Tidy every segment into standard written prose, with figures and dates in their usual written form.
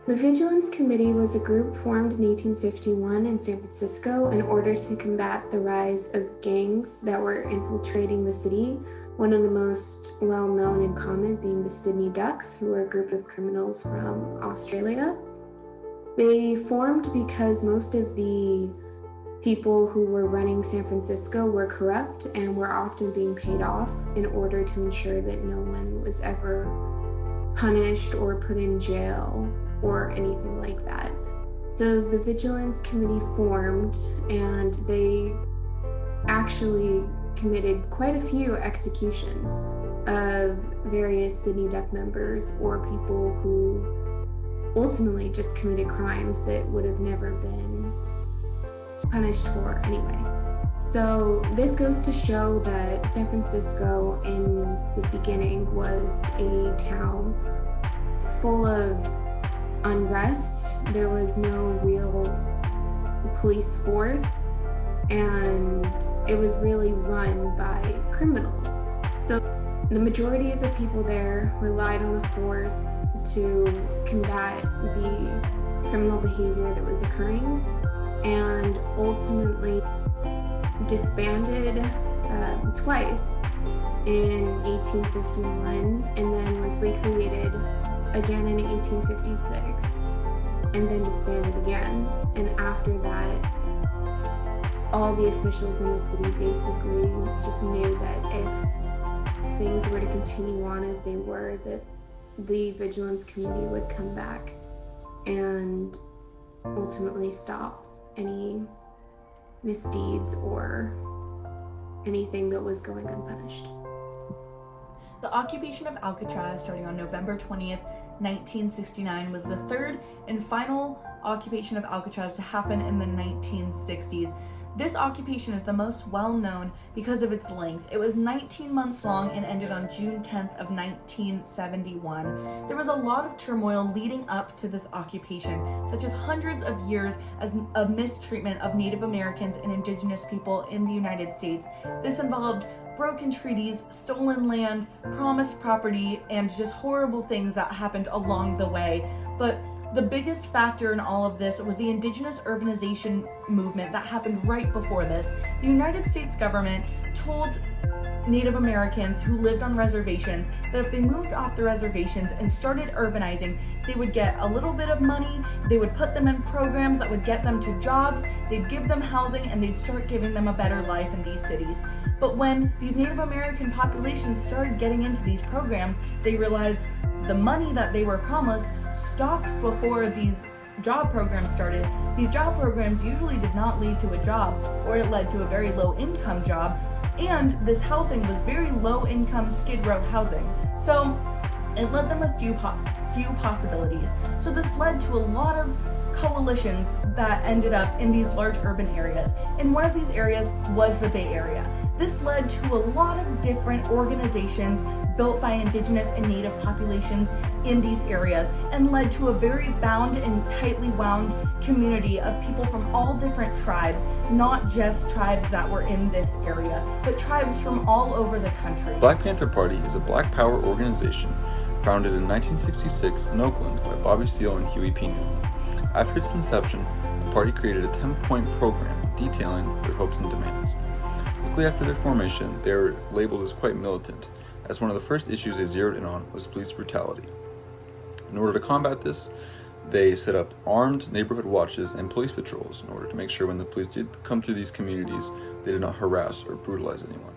The Vigilance Committee was a group formed in 1851 in San Francisco in order to combat the rise of gangs that were infiltrating the city, one of the most well-known and common being the Sydney Ducks, who were a group of criminals from Australia. They formed because most of the people who were running San Francisco were corrupt and were often being paid off in order to ensure that no one was ever punished or put in jail or anything like that. So the Vigilance Committee formed, and they actually committed quite a few executions of various Sydney Duck members or people who ultimately just committed crimes that would have never been punished for anyway. So this goes to show that San Francisco in the beginning was a town full of unrest. There was no real police force, and it was really run by criminals. So the majority of the people there relied on a force to combat the criminal behavior that was occurring, and ultimately disbanded twice in 1851, and then was recreated again in 1856, and then disbanded again. And after that, all the officials in the city basically just knew that if things were to continue on as they were, that the Vigilance Committee would come back and ultimately stop any misdeeds or anything that was going unpunished. The occupation of Alcatraz, starting on November 20th, 1969, was the third and final occupation of Alcatraz to happen in the 1960s. This occupation is the most well-known because of its length. It was 19 months long and ended on June 10th of 1971. There was a lot of turmoil leading up to this occupation, such as hundreds of years of mistreatment of Native Americans and Indigenous people in the United States. This involved broken treaties, stolen land, promised property, and just horrible things that happened along the way. But the biggest factor in all of this was the indigenous urbanization movement that happened right before this. The United States government told Native Americans who lived on reservations that if they moved off the reservations and started urbanizing, they would get a little bit of money, they would put them in programs that would get them to jobs, they'd give them housing, and they'd start giving them a better life in these cities. But when these Native American populations started getting into these programs, they realized the money that they were promised stopped before these job programs started. These job programs usually did not lead to a job, or it led to a very low income job, and this housing was very low income skid row housing. So it led them a few possibilities. So this led to a lot of coalitions that ended up in these large urban areas. And one of these areas was the Bay Area. This led to a lot of different organizations built by indigenous and native populations in these areas, and led to a very bound and tightly wound community of people from all different tribes, not just tribes that were in this area, but tribes from all over the country. Black Panther Party is a Black Power organization founded in 1966 in Oakland by Bobby Seale and Huey P. Newton. After its inception, the party created a 10-point program detailing their hopes and demands. Quickly after their formation, they were labeled as quite militant, as one of the first issues they zeroed in on was police brutality. In order to combat this, they set up armed neighborhood watches and police patrols in order to make sure when the police did come through these communities, they did not harass or brutalize anyone.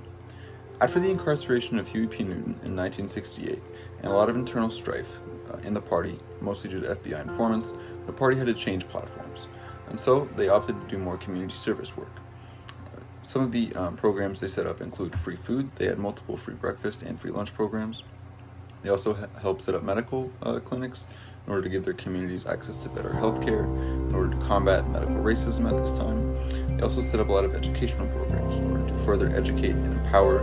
After the incarceration of Huey P. Newton in 1968, and a lot of internal strife in the party, mostly due to FBI informants, the party had to change platforms, and so they opted to do more community service work. Some of the programs they set up include free food. They had multiple free breakfast and free lunch programs. They also helped set up medical clinics in order to give their communities access to better health care, in order to combat medical racism at this time. They also set up a lot of educational programs in order to further educate and empower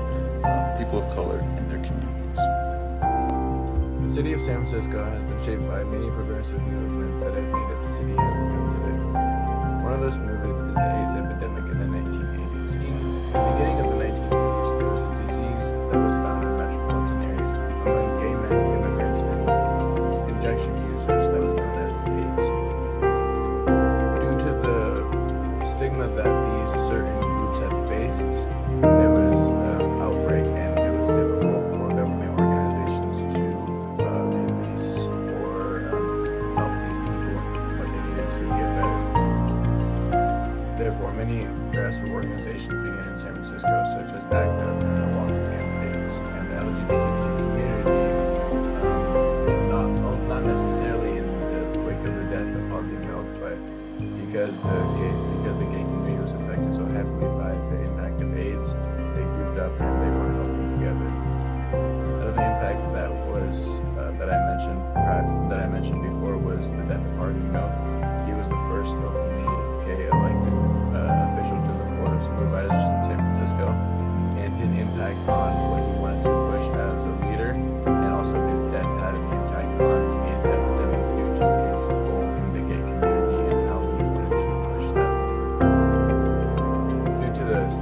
people of color in their communities. The city of San Francisco has been shaped by many progressive movements that have made it the city it is today. One of those movements is the AIDS epidemic in the 1980s. In the beginning of the 1980s, there was a disease that was found in metropolitan areas among gay men, immigrants, and injection users that was known as AIDS.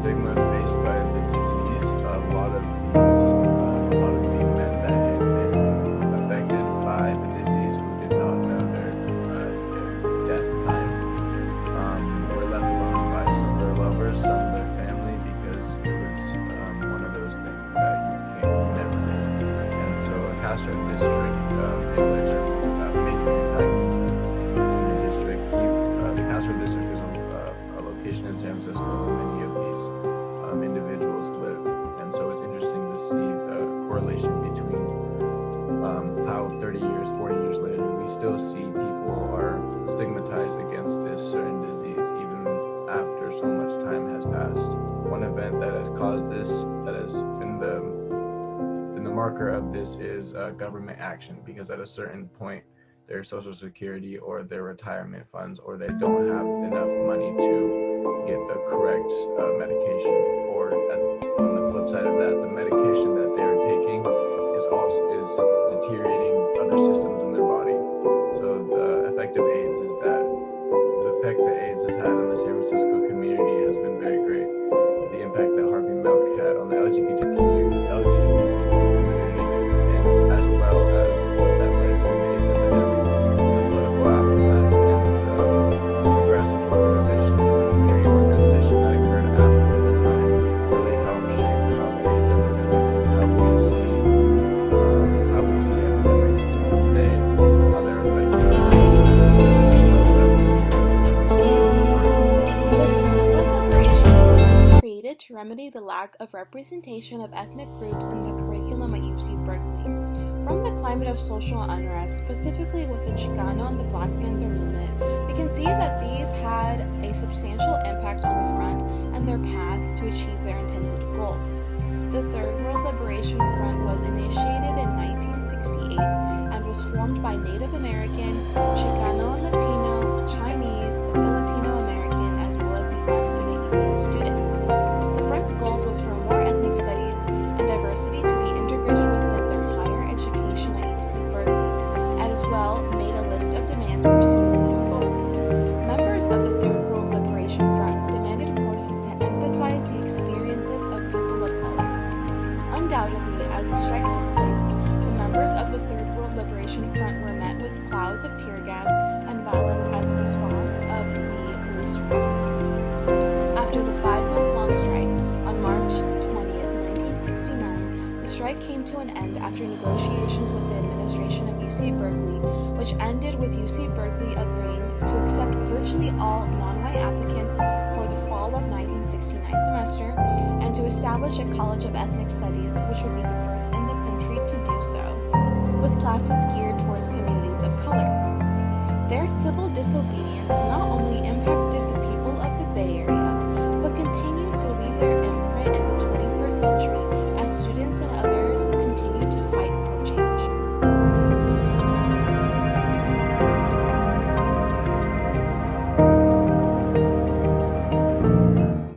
stigma faced by the disease. A lot of the men that had been affected by the disease who did not know their death time were left alone by some of their lovers, some of their family, because it was one of those things that you never knew. And so a Castro district in which making impact in the district, the Castro district is a location in San Francisco where many of these individuals live. And so it's interesting to see the correlation between how 30 years, 40 years later, we still see people are stigmatized against this certain disease even after so much time has passed. One event that has caused this, that has been the marker of this, is government action, because at a certain point their social security or their retirement funds, or they don't have enough money to get the correct medication, or on the flip side of that, the medication that they are taking is deteriorating other systems in their body. So the effect of AIDS is that the effect that AIDS has had on the San Francisco community has been very great. The impact that Harvey Milk had on the LGBT community, and as well as what that led to the AIDS epidemic, the political aftermath, and the grassroots organization, the community organization that occurred after the time, really helped shape how the AIDS epidemic and how we see epidemics to this day, how they're affecting us. Created to remedy the lack of representation of ethnic groups in the curriculum at UC Berkeley. From the climate of social unrest, specifically with the Chicano and the Black Panther movement, we can see that these had a substantial impact on the front and their path to achieve their intended goals. The Third World Liberation Front was initiated in 1968 and was formed by Native American, Chicano and Latino, Chinese, Filipino American, as well as the Black Student Union students. The Front's goals was for more ethnic studies and diversity to be integrated within their higher education at UC Berkeley, and as well made a list of demands pursuing these goals. Members of the Third World Liberation Front demanded courses to emphasize the experiences of people of color. Undoubtedly, as the strike took place, the members of the Third World Liberation Front were met with clouds of tear gas and violence as a response of the police department. After the 5-month-long strike, on March 20th, 1969, the strike came to an end after negotiations with the administration of UC Berkeley, which ended with UC Berkeley agreeing to accept virtually all non-white applicants for the fall of 1969 semester, and to establish a College of Ethnic Studies, which would be the first in the country to do so, with classes geared towards communities of color. Their civil disobedience not only impacted